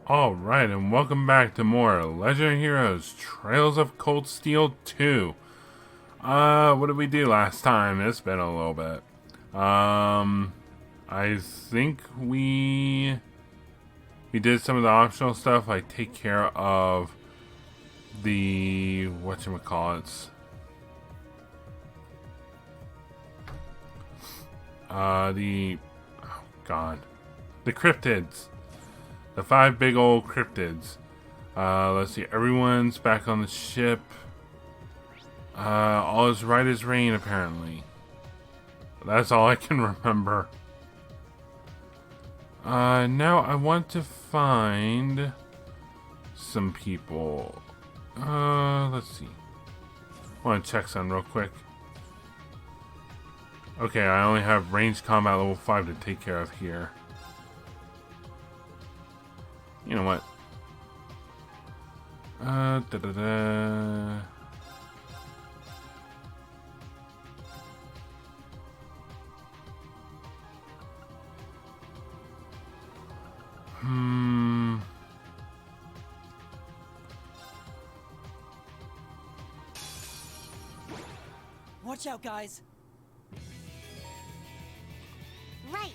Alright, and welcome back to more Legendary Heroes Trails of Cold Steel 2. What did we do last time? It's been a little bit. I think we did some of the optional stuff, like take care of the, whatchamacallits, the cryptids. The 5 big old cryptids. Let's see, everyone's back on the ship. All is right as rain, apparently. That's all I can remember. Now I want to find some people. Let's see. I want to check something real quick. Okay, I only have ranged combat level 5 to take care of here. You know what? Watch out, guys. Right.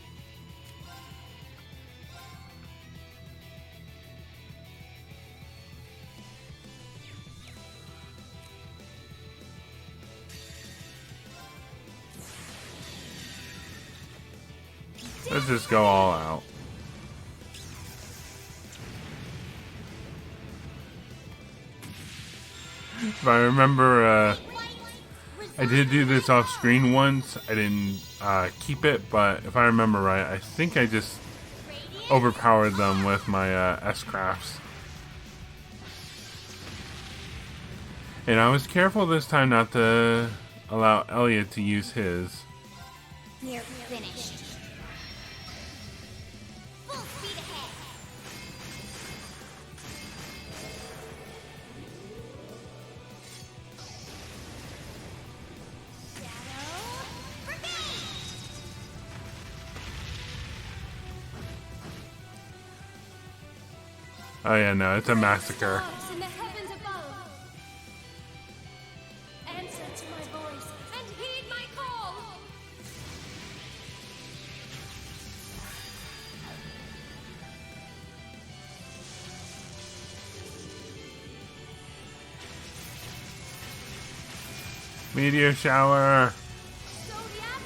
Let's just go all out. If I remember, I did do this off screen once. I didn't keep it, but if I remember right, I think I just overpowered them with my S-crafts. And I was careful this time not to allow Elliot to use his. We're finished. Full speed ahead. Shadow Brigade! Oh yeah, no, it's a massacre. Stars in the heavens above. Answer to my voice and heed my call. Meteor shower. Zodiac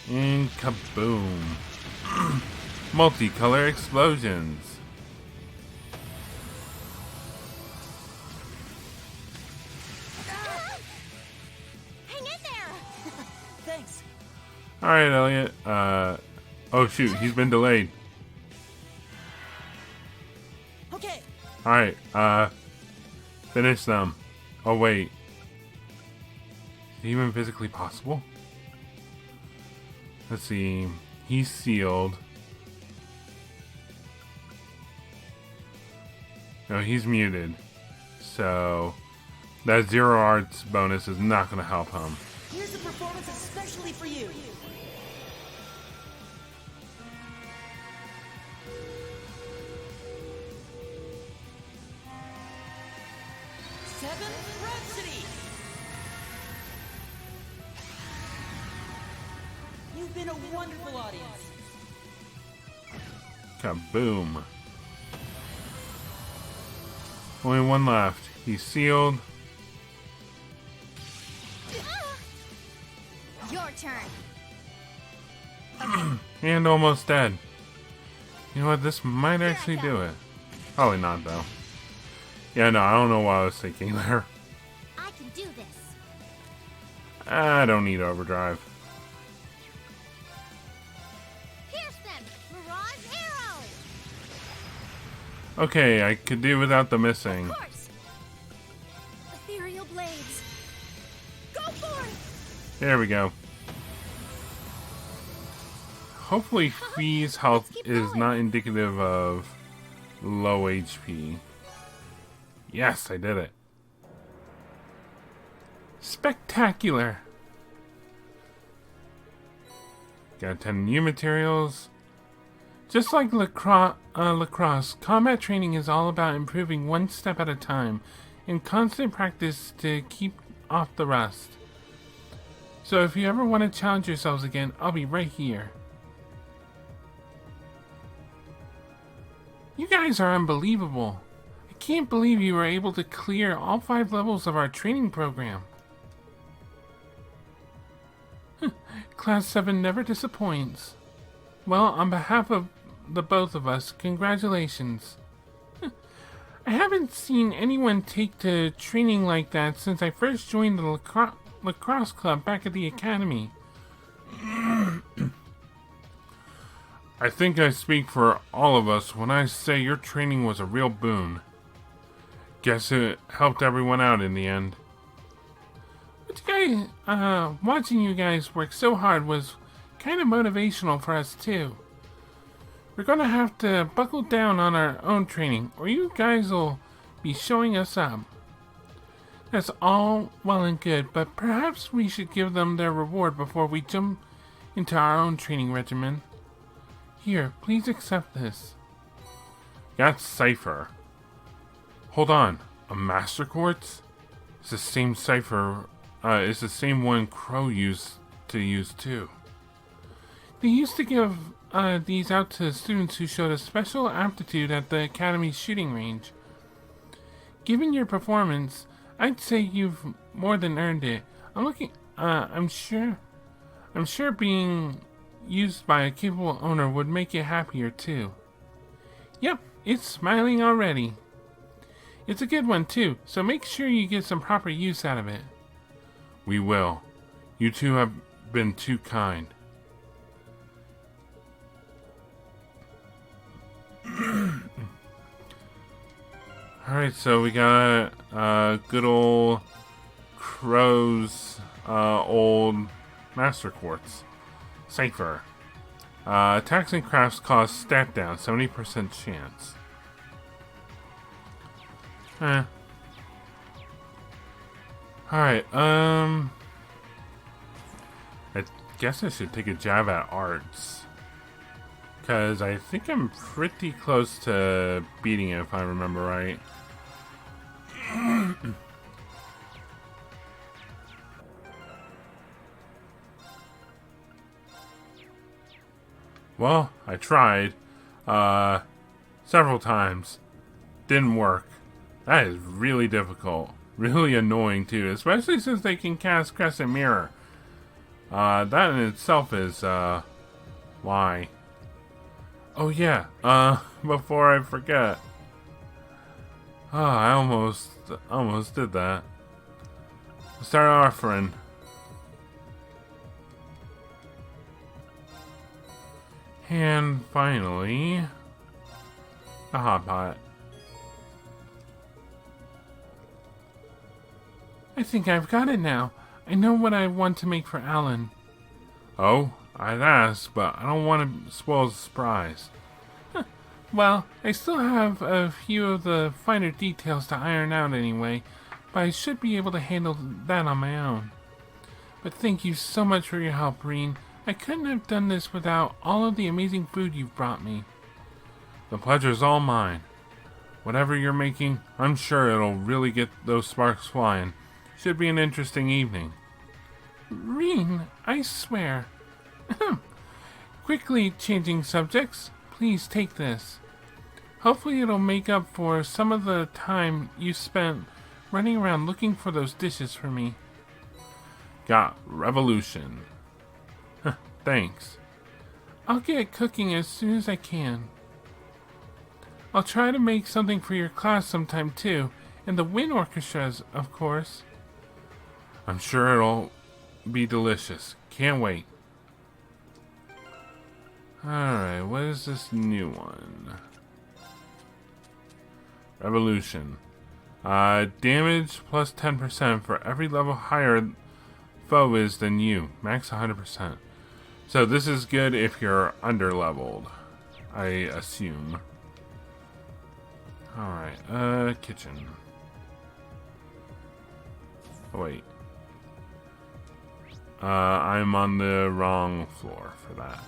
ray. And kaboom. Multicolor explosions. Hang in there! Thanks. Alright, Elliot. Oh shoot, he's been delayed. Okay. Alright, finish them. Oh wait. Is it even physically possible? Let's see. He's sealed. No, he's muted. So that zero arts bonus is not going to help him. Here's a performance especially for you. Seventh Rhapsody. You've been a wonderful audience. Kaboom. Only one left. He's sealed. Your turn. And almost dead. You know what? This might actually do it. Probably not, though. Yeah, no, I don't know what I was thinking there. I can do this. I don't need overdrive. Pierce them! Mirage arrow! Okay, I could do without the missing. Of course! Ethereal blades. Go for it! There we go. Hopefully Fee's health is not indicative of low HP. Yes, I did it. Spectacular. Got 10 new materials. Just like lacrosse, combat training is all about improving one step at a time and constant practice to keep off the rust. So if you ever want to challenge yourselves again, I'll be right here. You guys are unbelievable. I can't believe you were able to clear all 5 levels of our training program. Class 7 never disappoints. Well, on behalf of the both of us, congratulations. I haven't seen anyone take to training like that since I first joined the lacrosse club back at the academy. I think I speak for all of us when I say your training was a real boon. Guess it helped everyone out in the end. Watching you guys work so hard was kind of motivational for us too. We're gonna have to buckle down on our own training, or you guys will be showing us up. That's all well and good, but perhaps we should give them their reward before we jump into our own training regimen. Here, please accept this. Got Cipher. Hold on, a Master Quartz? It's the same Cipher, it's the same one Crow used to use too. They used to give these out to students who showed a special aptitude at the Academy's shooting range. Given your performance, I'd say you've more than earned it. I'm sure being used by a capable owner would make you happier too. Yep, it's smiling already. It's a good one too, so make sure you get some proper use out of it. We will. You two have been too kind. Alright, so we got good old Crow's old Master Quartz. Cipher. Attacks and crafts cause stat down, 70% chance. Alright, I guess I should take a jab at arts. Because I think I'm pretty close to beating it if I remember right. Well, I tried. Several times. Didn't work. That is really difficult. Really annoying too, especially since they can cast Crescent Mirror. That in itself is, why. Oh yeah, before I forget. Oh, I almost did that. Start offering. And finally, a hot pot. I think I've got it now. I know what I want to make for Alan. Oh, I'd ask, but I don't want to spoil the surprise. Well, I still have a few of the finer details to iron out anyway, but I should be able to handle that on my own. But thank you so much for your help, Reen. I couldn't have done this without all of the amazing food you've brought me. The pleasure's all mine. Whatever you're making, I'm sure it'll really get those sparks flying. Should be an interesting evening. Reen, I swear. Quickly changing subjects, please take this. Hopefully it'll make up for some of the time you spent running around looking for those dishes for me. Got Revolution. Thanks. I'll get cooking as soon as I can. I'll try to make something for your class sometime too, and the wind orchestras, of course. I'm sure it'll be delicious. Can't wait. Alright, what is this new one? Revolution. Damage plus 10% for every level higher foe is than you. Max 100%. So this is good if you're under-leveled, I assume. Alright, kitchen. Oh, wait. I'm on the wrong floor for that.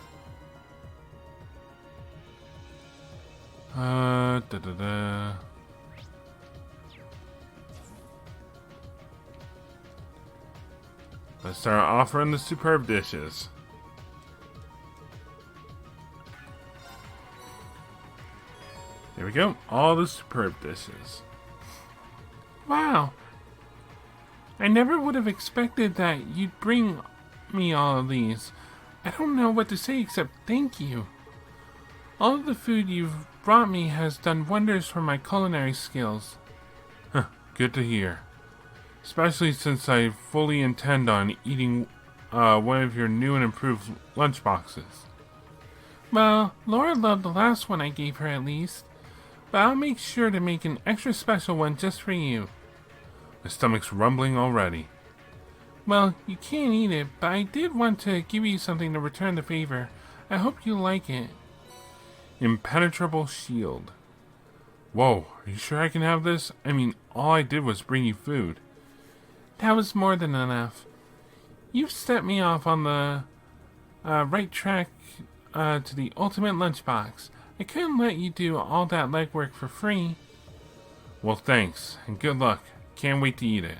Let's start offering the superb dishes. There we go. All the superb dishes. Wow. I never would have expected that you'd bring me all of these. I don't know what to say except thank you. All of the food you've brought me has done wonders for my culinary skills. Huh, good to hear. Especially since I fully intend on eating one of your new and improved lunchboxes. Well, Laura loved the last one I gave her at least. But I'll make sure to make an extra special one just for you. My stomach's rumbling already. Well, you can't eat it, but I did want to give you something to return the favor. I hope you like it. Impenetrable shield. Whoa, are you sure I can have this? I mean, all I did was bring you food. That was more than enough. You've set me off on the right track to the ultimate lunchbox. I couldn't let you do all that legwork for free. Well, thanks, and good luck. Can't wait to eat it.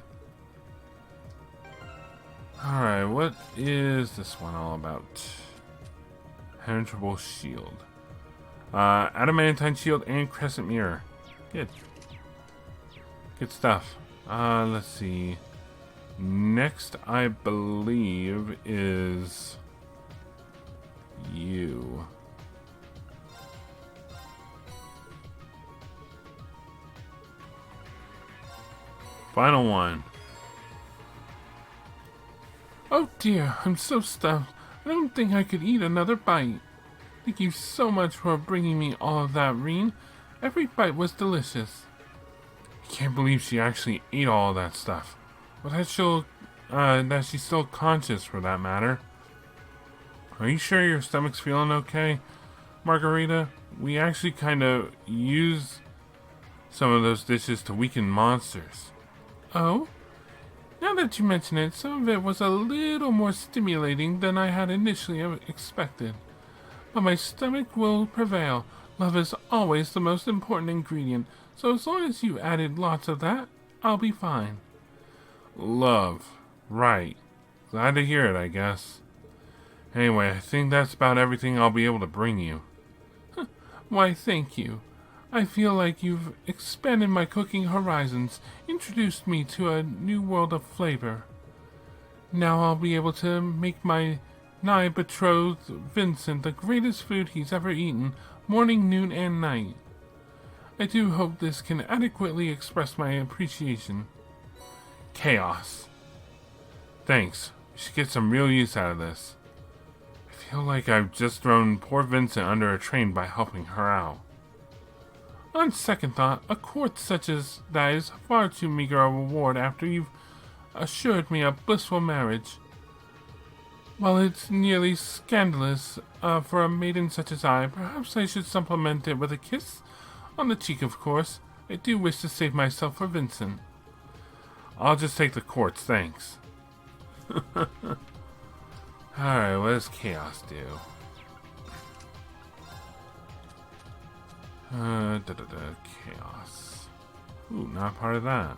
Alright, what is this one all about? Penetrable shield. Adamantine shield and crescent mirror. Good. Good stuff. Let's see. Next, I believe, is you. Final one. Oh dear, I'm so stuffed. I don't think I could eat another bite. Thank you so much for bringing me all of that, Reen. Every bite was delicious. I can't believe she actually ate all of that stuff. But that she's still conscious for that matter. Are you sure your stomach's feeling okay, Margarita? We actually kind of use some of those dishes to weaken monsters. Oh? Now that you mention it, some of it was a little more stimulating than I had initially expected. But my stomach will prevail. Love is always the most important ingredient, so as long as you added lots of that, I'll be fine. Love. Right. Glad to hear it, I guess. Anyway, I think that's about everything I'll be able to bring you. Why, thank you. I feel like you've expanded my cooking horizons, introduced me to a new world of flavor. Now I'll be able to make my nigh betrothed Vincent the greatest food he's ever eaten, morning, noon, and night. I do hope this can adequately express my appreciation. Chaos. Thanks. We should get some real use out of this. I feel like I've just thrown poor Vincent under a train by helping her out. On second thought, a quartz such as that is far too meager a reward after you've assured me a blissful marriage. While it's nearly scandalous for a maiden such as I, perhaps I should supplement it with a kiss? On the cheek, of course. I do wish to save myself for Vincent. I'll just take the quartz, thanks. Alright, what does Chaos do? Chaos. Ooh, not part of that.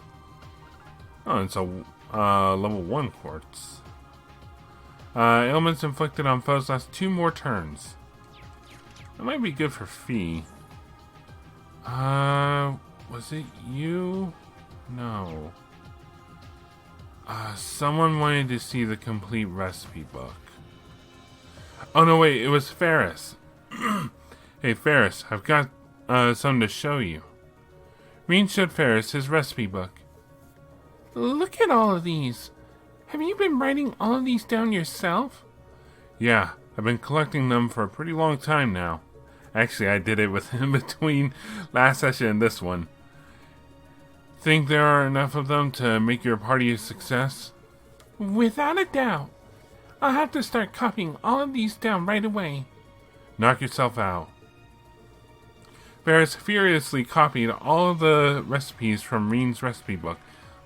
Oh, it's a level 1 quartz. Ailments inflicted on foes last 2 more turns. That might be good for Fee. Was it you? No. Someone wanted to see the complete recipe book. Oh no, wait, it was Ferris. Hey Ferris, I've got something to show you. Reen showed Ferris his recipe book. Look at all of these. Have you been writing all of these down yourself? Yeah, I've been collecting them for a pretty long time now. Actually, I did it in between last session and this one. Think there are enough of them to make your party a success? Without a doubt. I'll have to start copying all of these down right away. Knock yourself out. Ferris furiously copied all of the recipes from Reen's recipe book,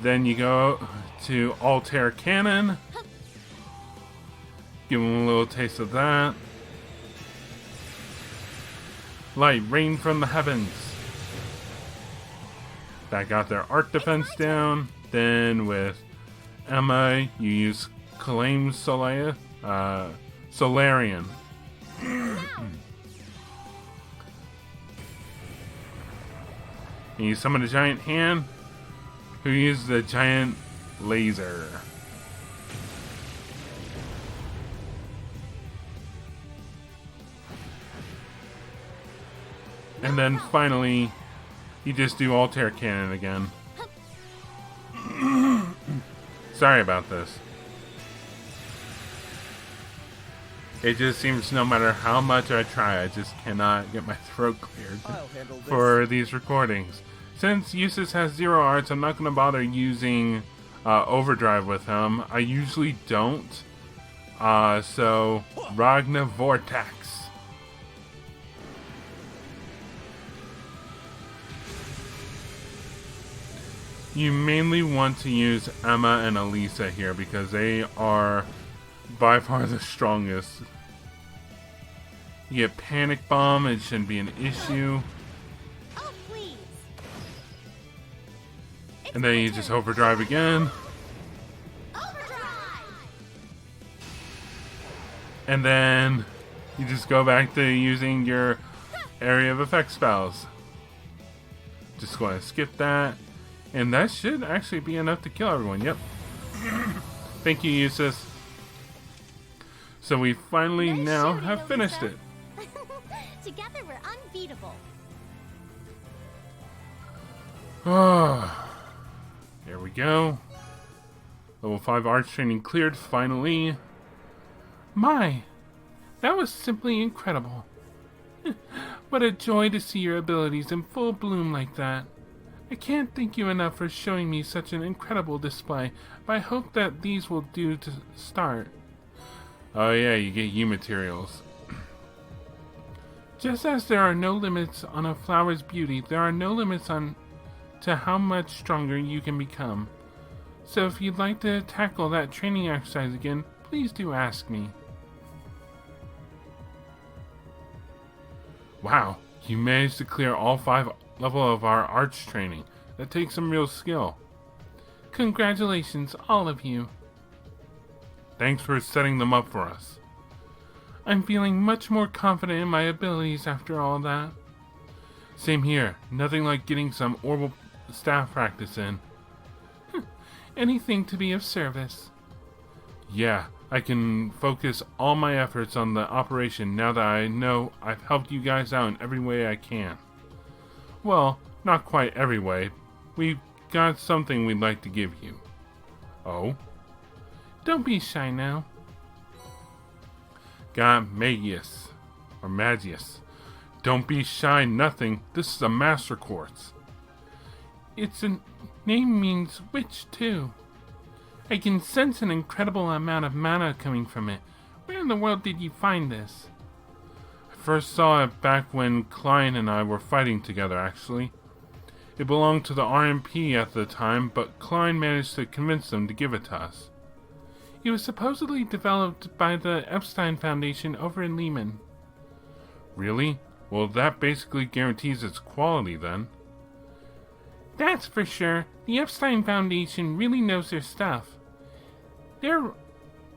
Then you go to Altair Cannon. Give them a little taste of that. Light rain from the heavens. That got their arc defense down. Then with Emma, you use Claim Solarian. And you summon a giant hand who uses the giant laser. And then finally, you just do Altair Cannon again. Sorry about this. It just seems no matter how much I try, I just cannot get my throat cleared for these recordings. Since Eustace has 0 arts, I'm not going to bother using Overdrive with him. I usually don't. So, Ragna Vortex. You mainly want to use Emma and Elisa here because they are by far the strongest. You get Panic Bomb, it shouldn't be an issue. Oh, please. And then you just Overdrive again. Overdrive. And then you just go back to using your area of effect spells. Just go ahead and skip that. And that should actually be enough to kill everyone. Yep. Thank you, Eustace. So we finally Nice now shooting, have finished it. Elisa. Together we're unbeatable. Oh, there we go. Level 5 arts training cleared finally. My, that was simply incredible. What a joy to see your abilities in full bloom like that. I can't thank you enough for showing me such an incredible display, but I hope that these will do to start. Oh yeah, you get U materials. Just as there are no limits on a flower's beauty, there are no limits to how much stronger you can become. So if you'd like to tackle that training exercise again, please do ask me. Wow, you managed to clear all 5 level of our arts training. That takes some real skill. Congratulations, all of you. Thanks for setting them up for us. I'm feeling much more confident in my abilities after all that. Same here. Nothing like getting some orbital staff practice in. Anything to be of service. Yeah, I can focus all my efforts on the operation now that I know I've helped you guys out in every way I can. Well, not quite every way. We've got something we'd like to give you. Oh? Don't be shy now. Got Magius. Or Magius. Don't be shy, nothing. This is a master course. Its name means witch, too. I can sense an incredible amount of mana coming from it. Where in the world did you find this? I first saw it back when Klein and I were fighting together, actually. It belonged to the RMP at the time, but Klein managed to convince them to give it to us. It was supposedly developed by the Epstein Foundation over in Lehman. Really? Well, that basically guarantees its quality, then. That's for sure. The Epstein Foundation really knows their stuff. They're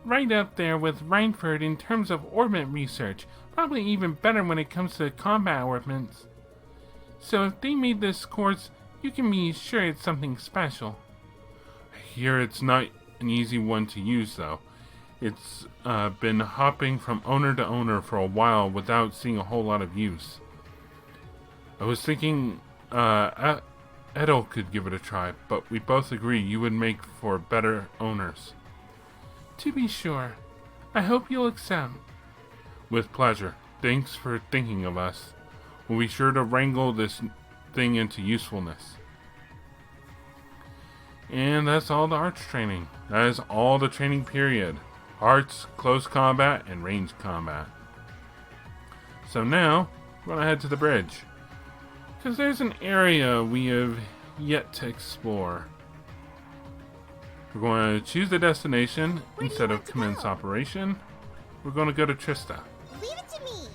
right up there with Reinford in terms of orbit research, probably even better when it comes to combat orbits. So if they made this course, you can be sure it's something special. I hear it's not an easy one to use, though. It's been hopping from owner to owner for a while without seeing a whole lot of use. I was thinking Edel could give it a try, but we both agree you would make for better owners. To be sure. I hope you'll accept. With pleasure. Thanks for thinking of us. We'll be sure to wrangle this thing into usefulness. And that's all the arts training. That is all the training period. Arts, close combat, and ranged combat. So now, we're gonna head to the bridge. Because there's an area we have yet to explore. We're going to choose the destination Where do you instead of want to commence go? operation. We're going to go to Trista. Leave it to me.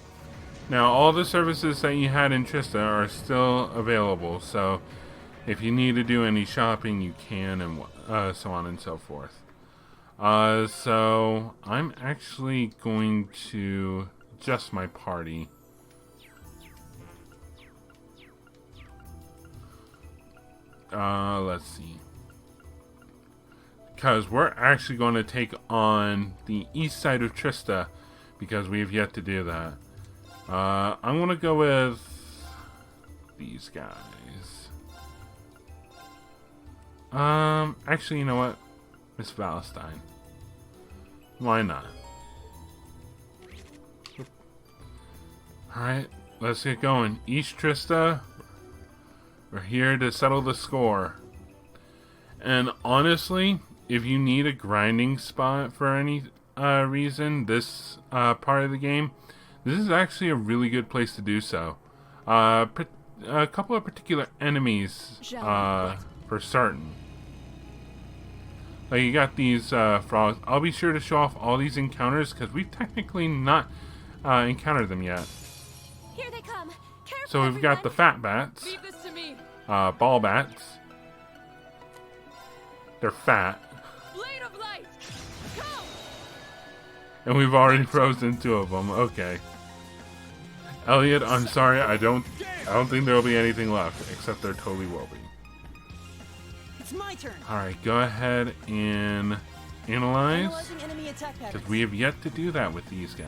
Now, all the services that you had in Trista are still available, so if you need to do any shopping, you can, and so on and so forth. So I'm actually going to adjust my party. Let's see. Because we're actually going to take on the east side of Trista, because we have yet to do that. I'm going to go with these guys. Actually, you know what? Miss Valentine. Why not? Alright, let's get going. East Trista. We're here to settle the score. And honestly, if you need a grinding spot for any reason, this part of the game, this is actually a really good place to do so. A couple of particular enemies for certain. Like, you got these frogs. I'll be sure to show off all these encounters because we've technically not encountered them yet. Here they come. Careful, So we've got the fat bats, Leave this to me. ball bats. They're fat. Blade of light. Go. And we've already frozen 2 of them. Okay. Elliot, I'm sorry. I don't think there'll be anything left, except there totally will be. It's my turn. All right, go ahead and analyze, Analyzing enemy attack patterns. because we have yet to do that with these guys.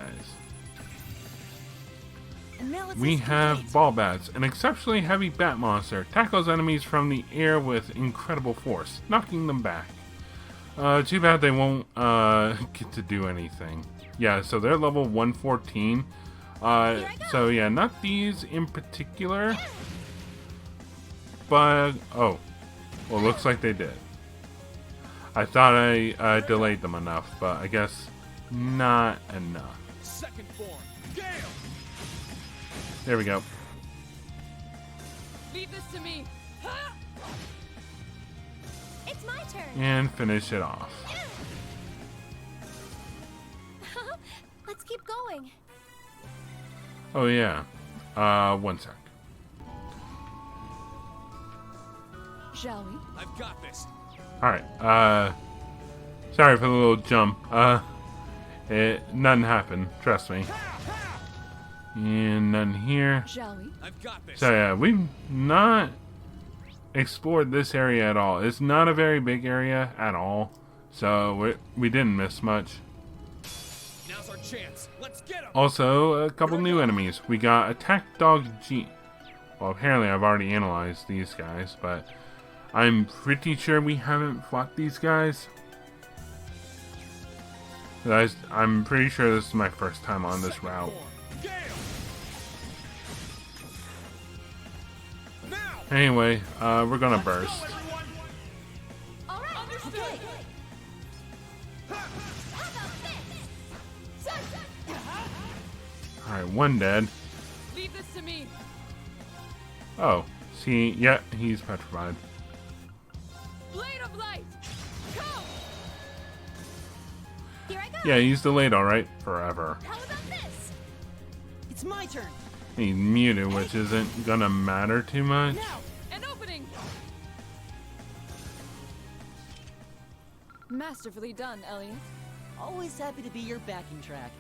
Analysis We have complete. ball bats, an exceptionally heavy bat monster. Tackles enemies from the air with incredible force, knocking them back. Too bad they won't get to do anything. Yeah, so they're level 114. So yeah, not these in particular. But, oh. Well, looks like they did. I thought I delayed them enough, but I guess not enough. Second form, Gale! There we go. Leave this to me. Ha! It's my turn. And finish it off. Let's keep going. Oh yeah. 1 sec. Shall we? I've got this. Alright, sorry for the little jump. Nothing happened, trust me. And none here. Shall we? I've got this. So yeah, we've not explored this area at all. It's not a very big area at all, so we didn't miss much. Now's our chance. Let's get him. Also, a couple new enemies. We got Attack Dog G. Well, apparently I've already analyzed these guys, but I'm pretty sure we haven't fought these guys. Guys, I'm pretty sure this is my first time on this route. Form, Gale! Now! Anyway, we're gonna burst. Go, everyone! All right. Understood. Okay. How about this? Alright, 1 dead. Leave this to me. Oh, see, yeah, he's petrified. Blade of light. Go. Here I go. Yeah, he's delayed alright. Forever. How about this? It's my turn. He's muted, which isn't gonna matter too much. Now. An opening. Masterfully done, Elliot. Always happy to be your backing track.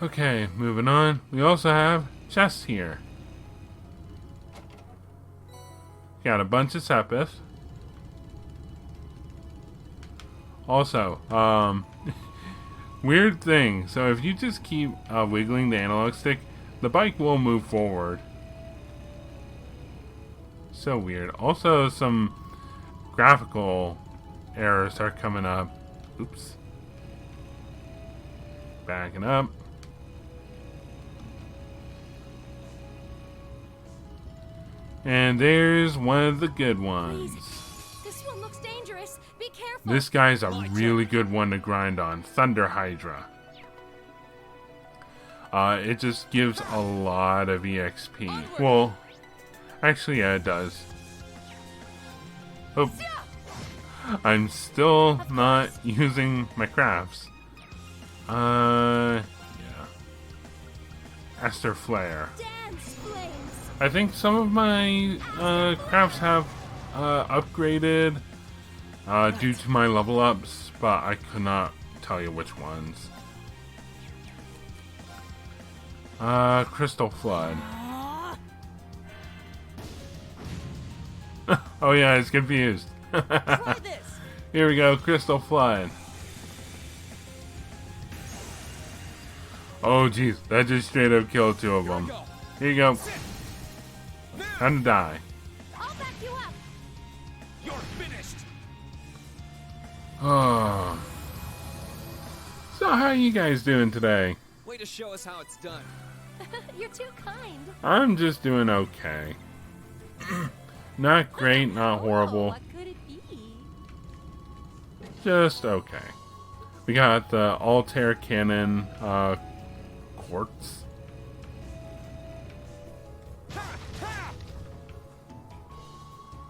Okay, moving on. We also have chests here. Got a bunch of Sepith. Also, weird thing. So if you just keep wiggling the analog stick, the bike will move forward. So weird. Also, some graphical errors are coming up. Oops. Backing up. And there's one of the good ones. This one looks dangerous. Be careful. This guy's a really good one to grind on. Thunder Hydra. It just gives a lot of EXP. Well, actually, yeah, it does. Oh, I'm still not using my crafts. Yeah. Aster Flare. Dance flames. I think some of my crafts have upgraded due to my level ups, but I could not tell you which ones. Crystal Flood. Oh yeah, I was confused. Try this. Here we go, Crystal Flood. Oh jeez, that just straight up killed two of them. Here you go. Time to die. I'll back you up. You're finished. Oh. So how are you guys doing today? Way to show us how it's done. You're too kind. I'm just doing okay. Not great, not horrible. What could it be? Just okay. We got the Altair Cannon quartz.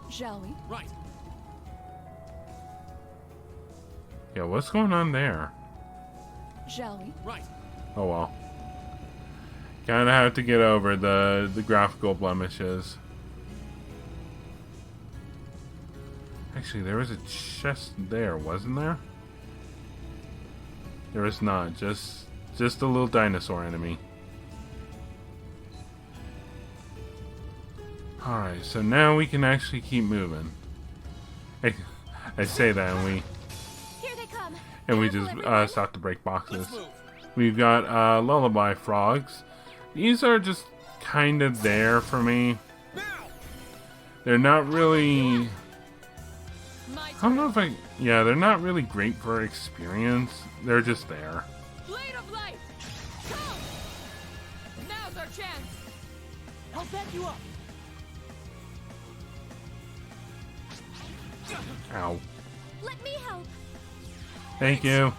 Shall we? Right. Yeah, what's going on there? Shall we? Right. Oh well. Kinda have to get over the graphical blemishes. Actually, there was a chest there, wasn't there? There was not. Just a little dinosaur enemy. Alright, so now we can actually keep moving. I say that and Here they come. we Careful, just everyone. stop to break boxes. Let's move. We've got lullaby frogs. These are just kind of there for me. Now. They're not really... My I don't know if I... Yeah, they're not really great for experience. They're just there. blade of light. Come. Now's our chance. I'll back you up. Ow. Let me help. Thank you.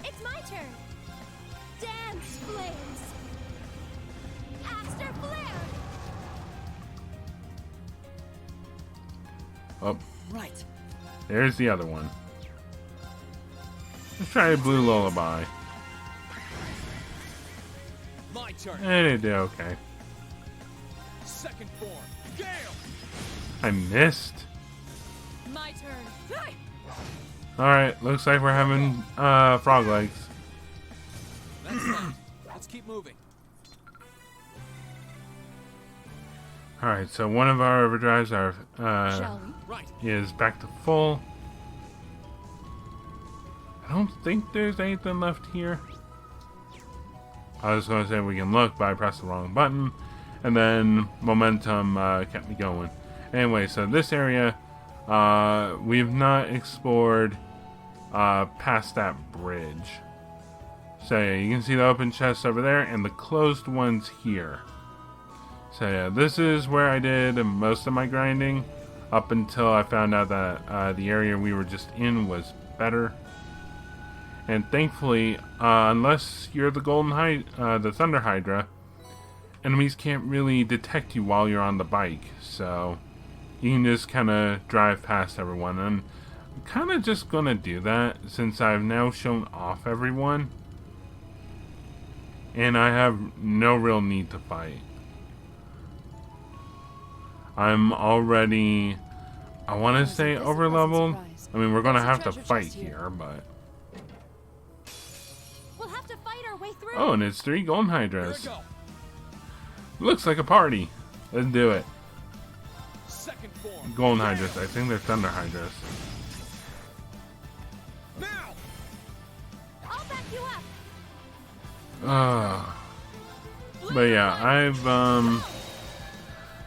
It's my turn. Dance flames. Aster flare. Oh, Right. there's the other one. Let's try a blue lullaby. My turn. And it did okay. Second form. Gale. I missed. My turn. Hey! Alright, looks like we're having frog legs. That's that. Let's keep moving. Alright, so one of our overdrives Shall we? Right. is back to full. I don't think there's anything left here. I was going to say we can look, but I pressed the wrong button. And then momentum kept me going. Anyway, so this area, we've not explored past that bridge. So yeah, you can see the open chests over there and the closed ones here. So yeah, this is where I did most of my grinding up until I found out that the area we were just in was better. And thankfully, unless you're the the Thunder Hydra, enemies can't really detect you while you're on the bike. So you can just kind of drive past everyone. And I'm kind of just going to do that since I've now shown off everyone. And I have no real need to fight. I'm already, I want to say, over leveled. I mean, we're going to have to fight here, but... We'll have to fight our way through. Oh, and it's 3 golden Here we hydras. go. Looks like a party. Let's do it. Second form. Golden hydras. I think they're thunder hydras. Now. I'll back you up. But yeah, I've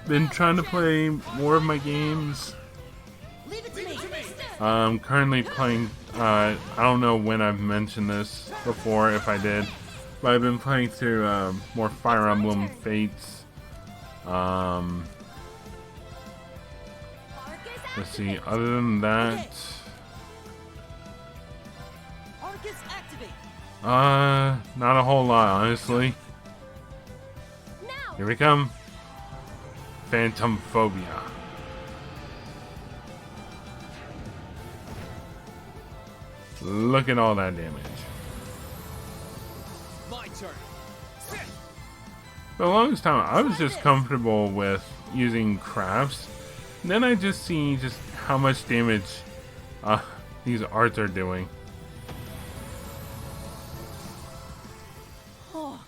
been trying to play more of my games. Leave it to me. I'm currently playing, I don't know when I've mentioned this before, if I did, but I've been playing through more Fire Emblem Fates. Arc is Let's see, other than that, Arcus activate. not a whole lot, honestly. now. Here we come. Phantom Phobia. Look at all that damage. My turn. For the longest time, I was just comfortable with using crafts. And then I just see just how much damage these arts are doing. Oh,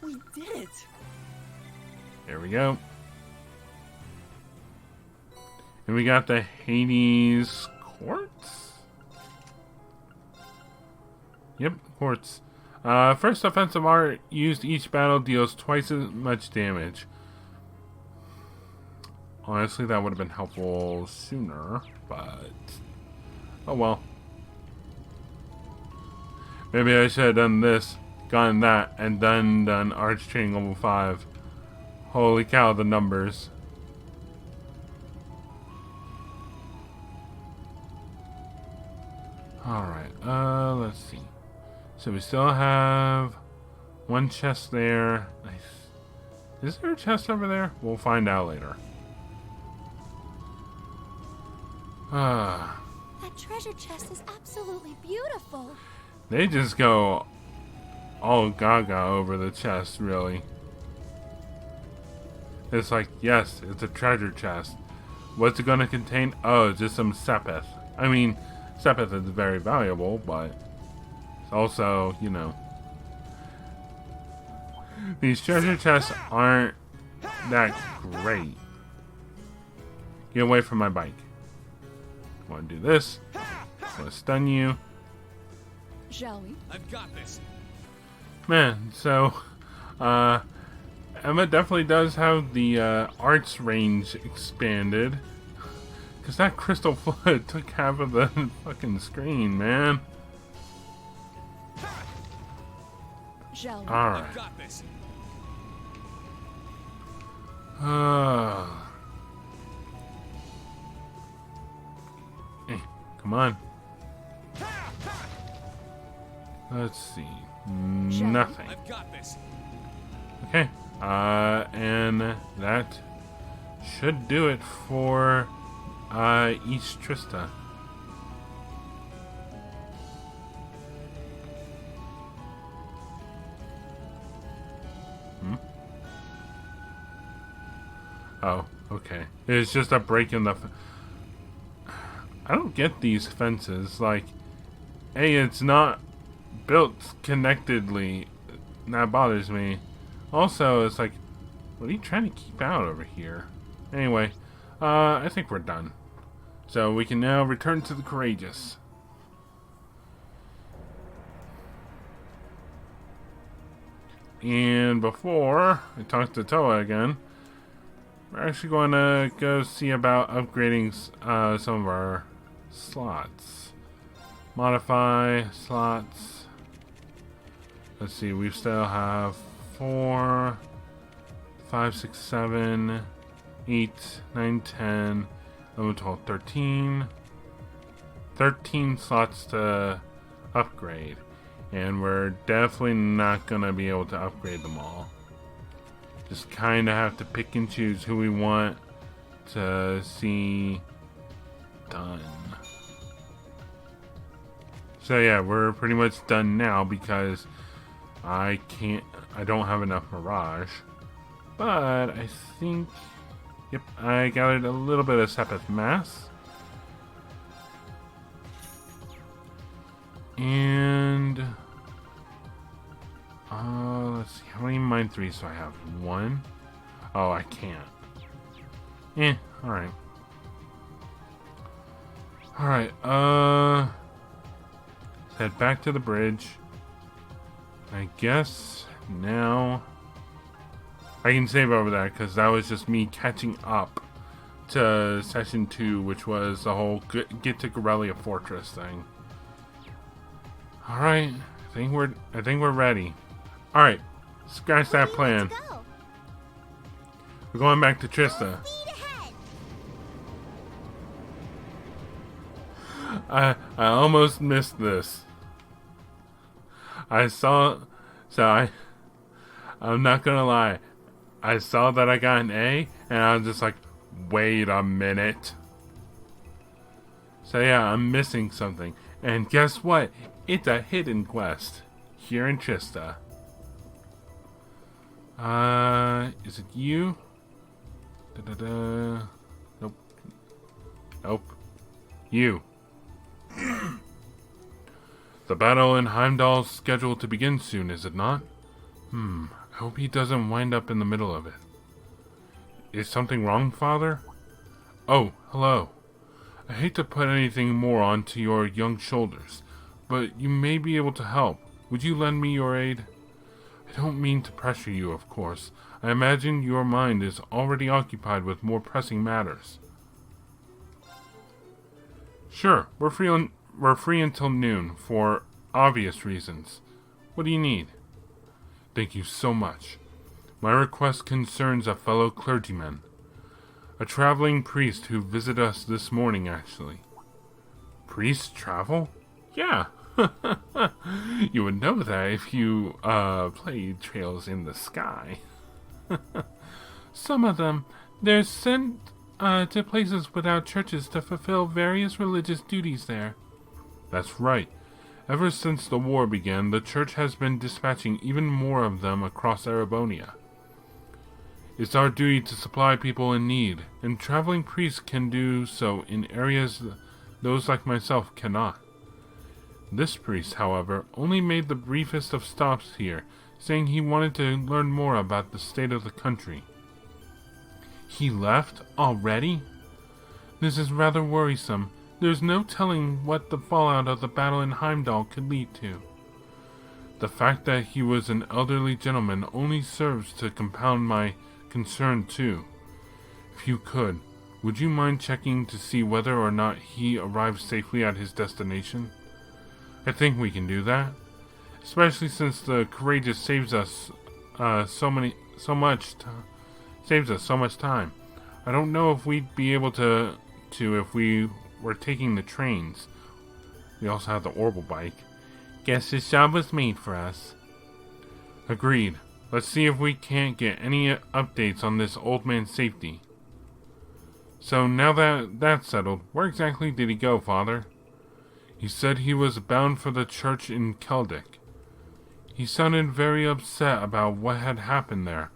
we did it. There we go. And we got the Hades Quartz? Yep, Quartz. First offensive art used each battle deals twice as much damage. Honestly, that would have been helpful sooner, but oh well. Maybe I should have done this, gotten that, and then done Arch Training level 5. Holy cow, the numbers. Alright, let's see. So we still have one chest there. Nice. Is there a chest over there? We'll find out later. That treasure chest is absolutely beautiful. They just go all gaga over the chest, really. It's like, yes, it's a treasure chest. What's it gonna contain? Oh, just some sepith. I mean, sepith is very valuable, but it's also, you know, these treasure chests aren't that great. Get away from my bike. I want to do this. I want to stun you. Shall we? I've got this. Man, so Emma definitely does have the arts range expanded. Because that crystal flood took half of the fucking screen, man. Shall we? Alright. I've got this. Hey, come on. Let's see. Nothing. I've got this. Okay. And that should do it for East Trista. Oh, okay. It's just a break in the... I don't get these fences. Like, A, it's not built connectedly. That bothers me. Also, it's like, what are you trying to keep out over here? Anyway, I think we're done. So we can now return to the Courageous. And before I talk to Toa again, we're actually going to go see about upgrading some of our slots. Modify slots. Let's see, we still have 4, 5, 6, 7, 8, 9, 10, 11, 12, 13. 13 slots to upgrade. And we're definitely not going to be able to upgrade them all. Just kind of have to pick and choose who we want to see done. So yeah, we're pretty much done now because I don't have enough Mirage. But I think, yep, I gathered a little bit of Sepith Mass. And let's see, how many Mind 3s do I have? 1? Oh, I can't. Alright. Alright, let's head back to the bridge. I guess now I can save over that because that was just me catching up to session 2, which was the whole get to Corellia Fortress thing. Alright, I think we're ready. Alright, scratch that plan. Go. We're going back to Trista. Speed ahead. I almost missed this. I'm not gonna lie. I saw that I got an A, and I was just like, wait a minute. So yeah, I'm missing something. And guess what? It's a hidden quest. Here in Trista. Is it you? Da-da-da. Nope. Nope. You. The battle in Heimdall's scheduled to begin soon, is it not? I hope he doesn't wind up in the middle of it. Is something wrong, Father? Oh, hello. I hate to put anything more onto your young shoulders, but you may be able to help. Would you lend me your aid? I don't mean to pressure you, of course. I imagine your mind is already occupied with more pressing matters. Sure, we're free until noon, for obvious reasons. What do you need? Thank you so much. My request concerns a fellow clergyman. A traveling priest who visited us this morning, actually. Priests travel? Yeah. You would know that if you, played Trails in the Sky. Some of them, they're sent, to places without churches to fulfill various religious duties there. That's right. Ever since the war began, the church has been dispatching even more of them across Erebonia. It's our duty to supply people in need, and traveling priests can do so in areas those like myself cannot. This priest, however, only made the briefest of stops here, saying he wanted to learn more about the state of the country. He left already? This is rather worrisome. There's no telling what the fallout of the battle in Heimdall could lead to. The fact that he was an elderly gentleman only serves to compound my concern too. If you could, would you mind checking to see whether or not he arrived safely at his destination? I think we can do that, especially since the courageous saves us so much time. I don't know if we'd be able to if we were taking the trains. We also have the orbital bike. Guess this job was made for us. Agreed. Let's see if we can't get any updates on this old man's safety. So now that that's settled, where exactly did he go, Father? He said he was bound for the church in Keldic. He sounded very upset about what had happened there.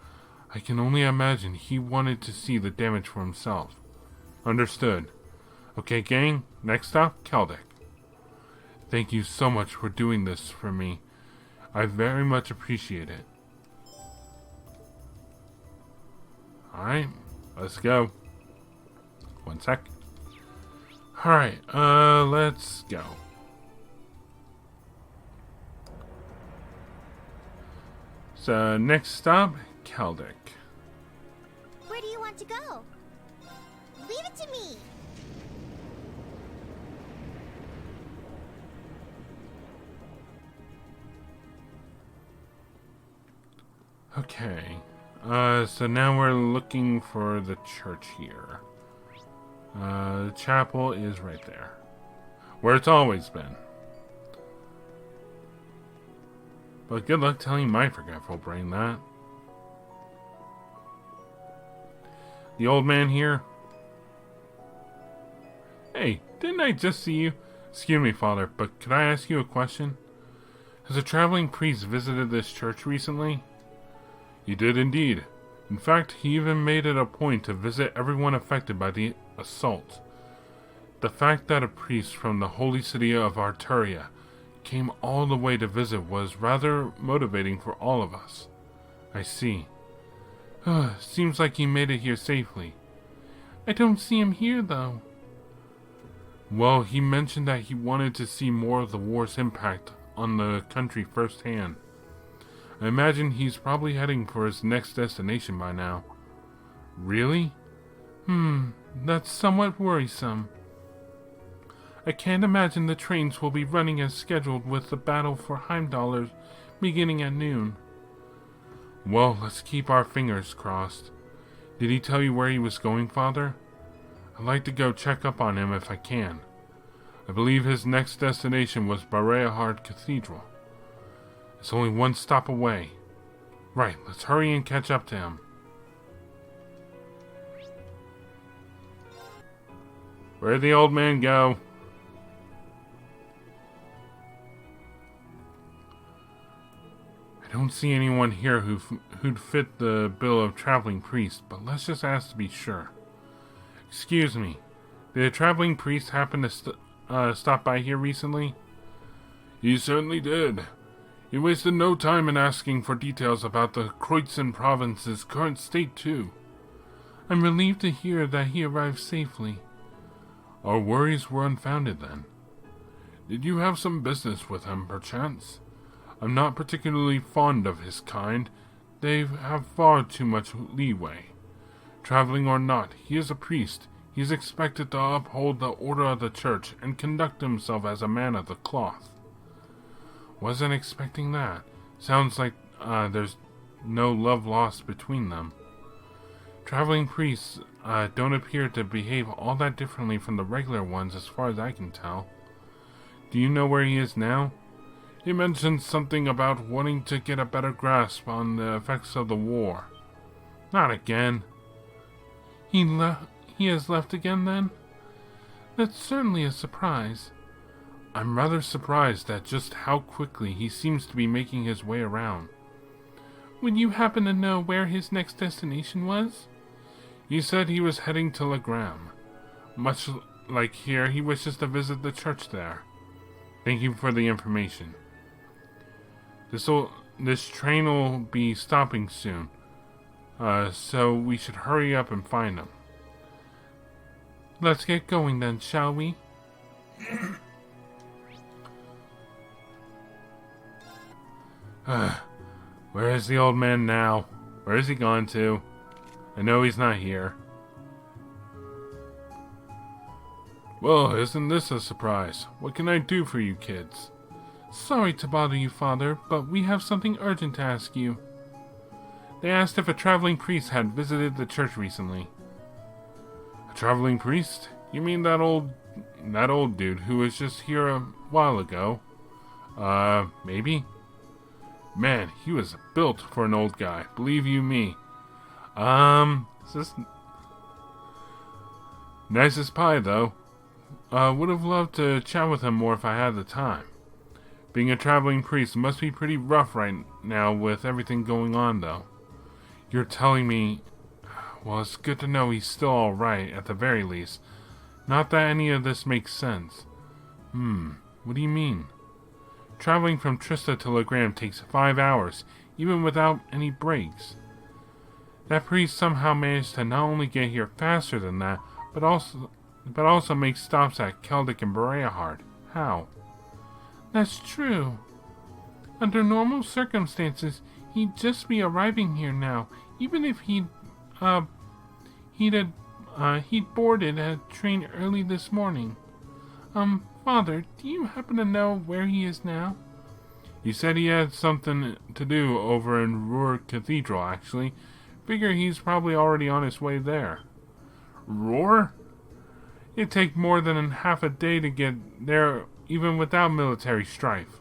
I can only imagine he wanted to see the damage for himself. Understood. Okay, gang, next stop, Keldic. Thank you so much for doing this for me. I very much appreciate it. Alright, let's go. One sec. Alright, let's go. So, next stop, Keldic. Where do you want to go? Leave it to me. Okay. So now we're looking for the church here. The chapel is right there. Where it's always been. But good luck telling my forgetful brain that. The old man here. Hey, didn't I just see you? Excuse me, Father, but could I ask you a question? Has a traveling priest visited this church recently? He did indeed. In fact, he even made it a point to visit everyone affected by the assault. The fact that a priest from the holy city of Arturia came all the way to visit was rather motivating for all of us. I see. Seems like he made it here safely. I don't see him here, though. Well, he mentioned that he wanted to see more of the war's impact on the country firsthand. I imagine he's probably heading for his next destination by now. Really? That's somewhat worrisome. I can't imagine the trains will be running as scheduled with the battle for Heimdall beginning at noon. Well, let's keep our fingers crossed. Did he tell you where he was going, Father? I'd like to go check up on him if I can. I believe his next destination was Bareahard Cathedral. It's only one stop away. Right, let's hurry and catch up to him. Where'd the old man go? don't see anyone here who'd fit the bill of traveling priest, but let's just ask to be sure. Excuse me, did a traveling priest happen to stop by here recently? He certainly did. He wasted no time in asking for details about the Kreutzen province's current state, too. I'm relieved to hear that he arrived safely. Our worries were unfounded, then. Did you have some business with him, perchance? I'm not particularly fond of his kind. They have far too much leeway. Traveling or not, he is a priest. He is expected to uphold the order of the church and conduct himself as a man of the cloth. Wasn't expecting that. Sounds like there's no love lost between them. Traveling priests don't appear to behave all that differently from the regular ones as far as I can tell. Do you know where he is now? He mentioned something about wanting to get a better grasp on the effects of the war. Not again. He has left again, then? That's certainly a surprise. I'm rather surprised at just how quickly he seems to be making his way around. Would you happen to know where his next destination was? He said he was heading to Legram. Much like here, he wishes to visit the church there. Thank you for the information. This train will be stopping soon, so we should hurry up and find him. Let's get going then, shall we? Where is the old man now? Where has he gone to? I know he's not here. Well, isn't this a surprise? What can I do for you kids? Sorry to bother you, Father, but we have something urgent to ask you. They asked if a traveling priest had visited the church recently. A traveling priest? You mean that old dude who was just here a while ago? Maybe? Man, he was built for an old guy, believe you me. Is this... Nice as pie, though. Would have loved to chat with him more if I had the time. Being a traveling priest must be pretty rough right now with everything going on, though. You're telling me... Well, it's good to know he's still alright, at the very least. Not that any of this makes sense. What do you mean? Traveling from Trista to Legram takes 5 hours, even without any breaks. That priest somehow managed to not only get here faster than that, but also make stops at Keldic and Bereahard. How? That's true. Under normal circumstances, he'd just be arriving here now, even if he'd boarded a train early this morning. Father, do you happen to know where he is now? He said he had something to do over in Ruhr Cathedral, actually. Figure he's probably already on his way there. Ruhr? It'd take more than half a day to get there, even without military strife.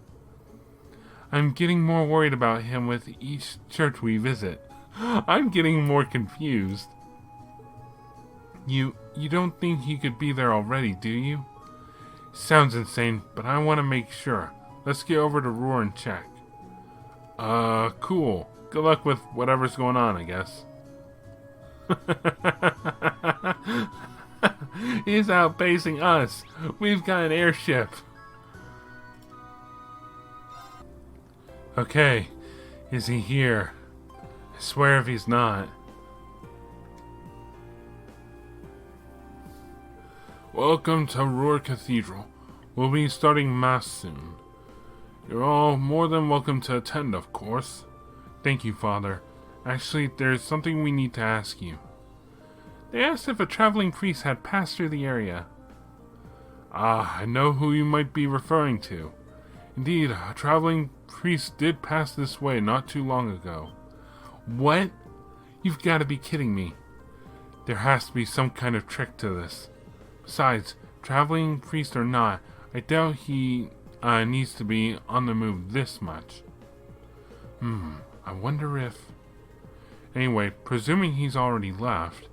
I'm getting more worried about him with each church we visit. I'm getting more confused. You don't think he could be there already, do you? Sounds insane, but I want to make sure. Let's get over to Ruhr and check. Cool. Good luck with whatever's going on, I guess. He's outpacing us. We've got an airship. Okay, is he here? I swear if he's not. Welcome to Ruhr Cathedral. We'll be starting Mass soon. You're all more than welcome to attend, of course. Thank you, Father. Actually, there's something we need to ask you. They asked if a traveling priest had passed through the area. Ah, I know who you might be referring to. Indeed, a traveling priest did pass this way not too long ago. What? You've got to be kidding me. There has to be some kind of trick to this. Besides, traveling priest or not, I doubt he needs to be on the move this much. I wonder if... Anyway, presuming he's already left,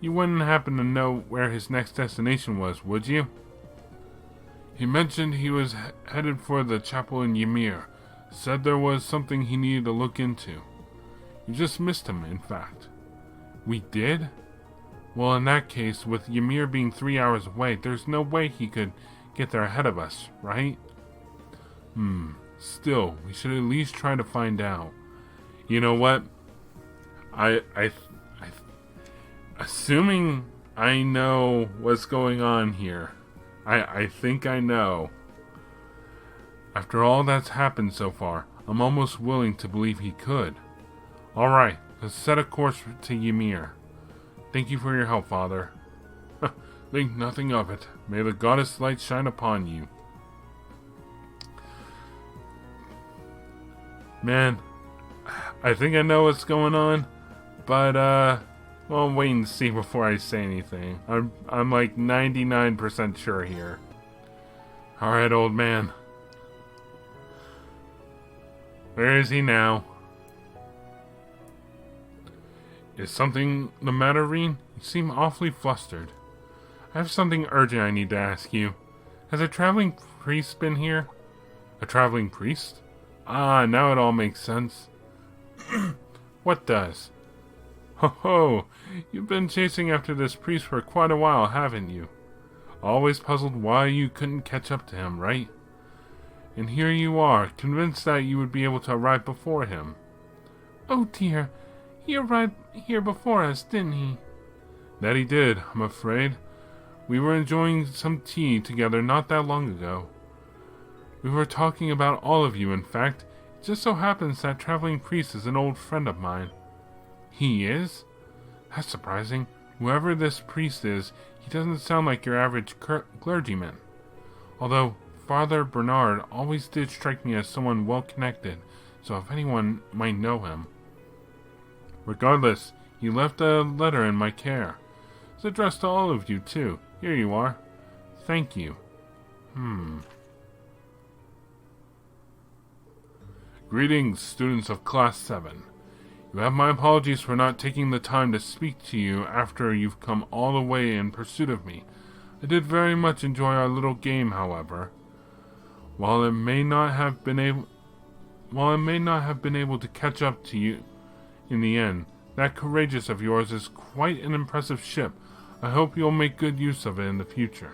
you wouldn't happen to know where his next destination was, would you? He mentioned he was headed for the chapel in Ymir, Said there was something he needed to look into. You just missed him, in fact. We did? Well, in that case, with Ymir being 3 hours away, there's no way he could get there ahead of us, right? Still, we should at least try to find out. You know what? Assuming I know what's going on here, I think I know. After all that's happened so far, I'm almost willing to believe he could. Alright, let's set a course to Ymir. Thank you for your help, Father. Think nothing of it. May the goddess light shine upon you. Man, I think I know what's going on, but well, wait and see before I say anything. I'm like 99% sure here. Alright, old man. Where is he now? Is something the matter, Reen? You seem awfully flustered. I have something urgent I need to ask you. Has a traveling priest been here? A traveling priest? Ah, now it all makes sense. What does? Ho ho! You've been chasing after this priest for quite a while, haven't you? Always puzzled why you couldn't catch up to him, right? And here you are, convinced that you would be able to arrive before him. Oh dear, he arrived here before us, didn't he? That he did, I'm afraid. We were enjoying some tea together not that long ago. We were talking about all of you, in fact. It just so happens that traveling priest is an old friend of mine. He is? That's surprising. Whoever this priest is, he doesn't sound like your average clergyman. Although Father Bernard always did strike me as someone well-connected, so if anyone might know him. Regardless, he left a letter in my care. It's addressed to all of you, too. Here you are. Thank you. Greetings, students of Class 7. You have my apologies for not taking the time to speak to you after you've come all the way in pursuit of me. I did very much enjoy our little game, however. While I may not have been able to catch up to you in the end, that Courageous of yours is quite an impressive ship. I hope you'll make good use of it in the future.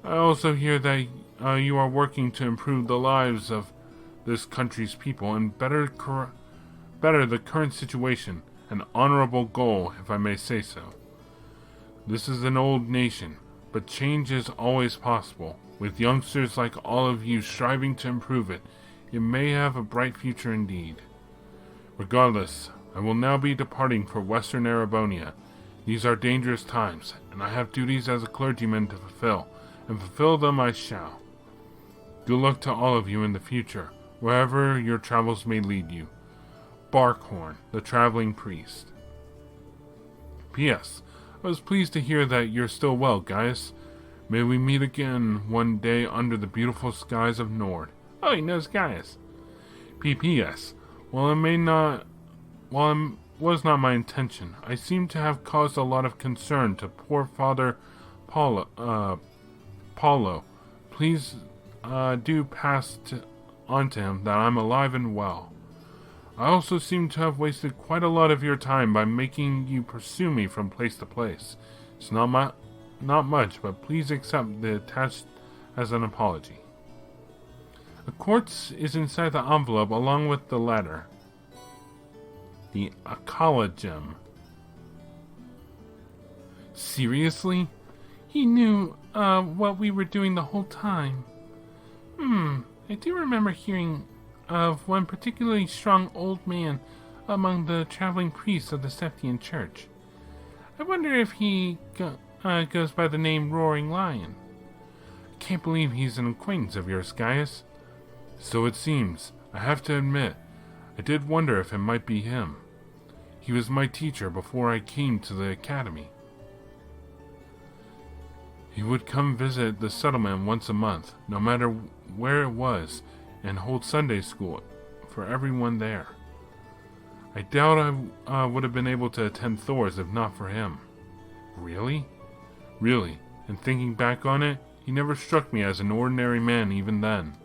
I also hear that you are working to improve the lives of this country's people and better the current situation, an honorable goal, if I may say so. This is an old nation, but change is always possible. With youngsters like all of you striving to improve it, it may have a bright future indeed. Regardless, I will now be departing for Western Erebonia. These are dangerous times, and I have duties as a clergyman to fulfill, and fulfill them I shall. Good luck to all of you in the future, wherever your travels may lead you. Barkhorn, the Traveling Priest. P.S. I was pleased to hear that you're still well, Gaius. May we meet again one day under the beautiful skies of Nord. Oh, he knows Gaius. P.P.S. While it was not my intention, I seem to have caused a lot of concern to poor Father Paulo. Please do pass on to him that I'm alive and well. I also seem to have wasted quite a lot of your time by making you pursue me from place to place. It's not much, but please accept the attached as an apology. A quartz is inside the envelope along with the letter. The Akala gem. Seriously? He knew what we were doing the whole time. I do remember hearing of one particularly strong old man among the traveling priests of the Septian Church. I wonder if he goes by the name Roaring Lion. I can't believe he's an acquaintance of yours, Gaius. So it seems. I have to admit, I did wonder if it might be him. He was my teacher before I came to the academy. He would come visit the settlement once a month, no matter where it was, and hold Sunday school for everyone there. I doubt I would have been able to attend Thor's if not for him. Really? Really, and thinking back on it, he never struck me as an ordinary man even then.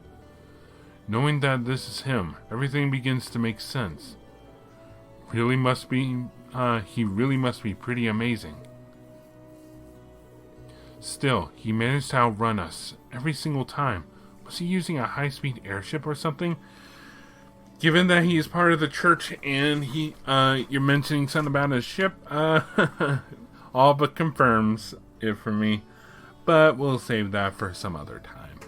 Knowing that this is him, everything begins to make sense. He really must be pretty amazing. Still, he managed to outrun us every single time. Was he using a high-speed airship or something? Given that he is part of the church and you're mentioning something about his ship, all but confirms it for me. But we'll save that for some other time.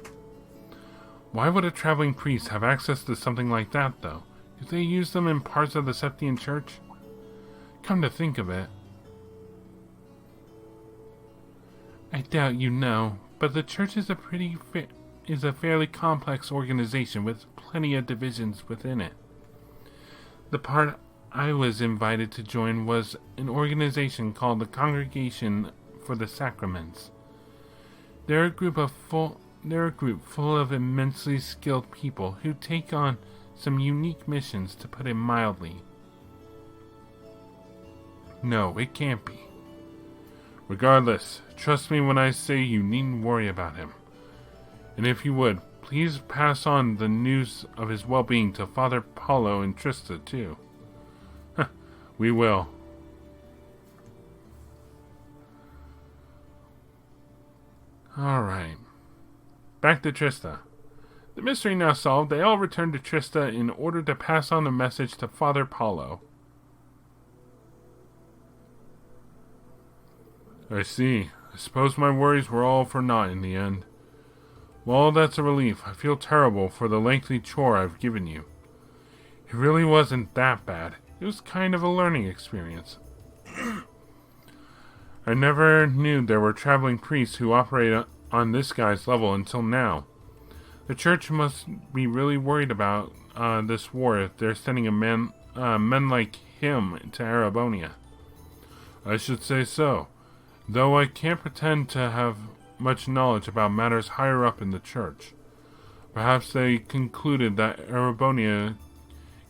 Why would a traveling priest have access to something like that, though? Do they use them in parts of the Septian Church? Come to think of it, I doubt you know, but the church is a fairly complex organization with plenty of divisions within it. The part I was invited to join was an organization called the Congregation for the Sacraments. They're a group full of immensely skilled people who take on some unique missions, to put it mildly. No, it can't be. Regardless, trust me when I say you needn't worry about him. And if you would, please pass on the news of his well-being to Father Paulo and Trista, too. We will. Alright. Back to Trista. The mystery now solved, they all return to Trista in order to pass on the message to Father Paulo. I see. I suppose my worries were all for naught in the end. Well, that's a relief. I feel terrible for the lengthy chore I've given you. It really wasn't that bad. It was kind of a learning experience. I never knew there were traveling priests who operate on this guy's level until now. The church must be really worried about this war if they're sending men like him to Arabonia. I should say so, though I can't pretend to have much knowledge about matters higher up in the church. Perhaps they concluded that Arabonia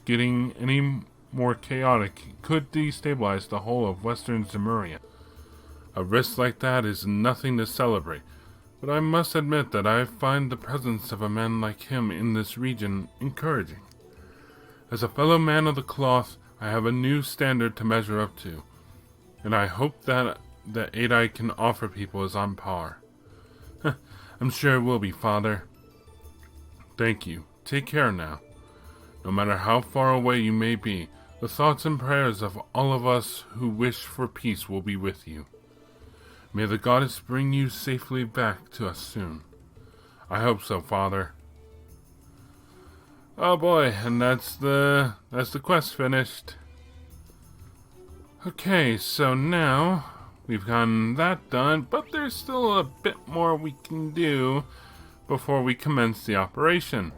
getting any more chaotic could destabilize the whole of western Zemuria. A risk like that is nothing to celebrate, but I must admit that I find the presence of a man like him in this region encouraging. As a fellow man of the cloth, I have a new standard to measure up to, and I hope that the aid I can offer people is on par. I'm sure it will be, Father. Thank you. Take care now. No matter how far away you may be, the thoughts and prayers of all of us who wish for peace will be with you. May the goddess bring you safely back to us soon. I hope so, Father. Oh boy, and that's the quest finished. Okay, so now we've gotten that done, but there's still a bit more we can do before we commence the operation.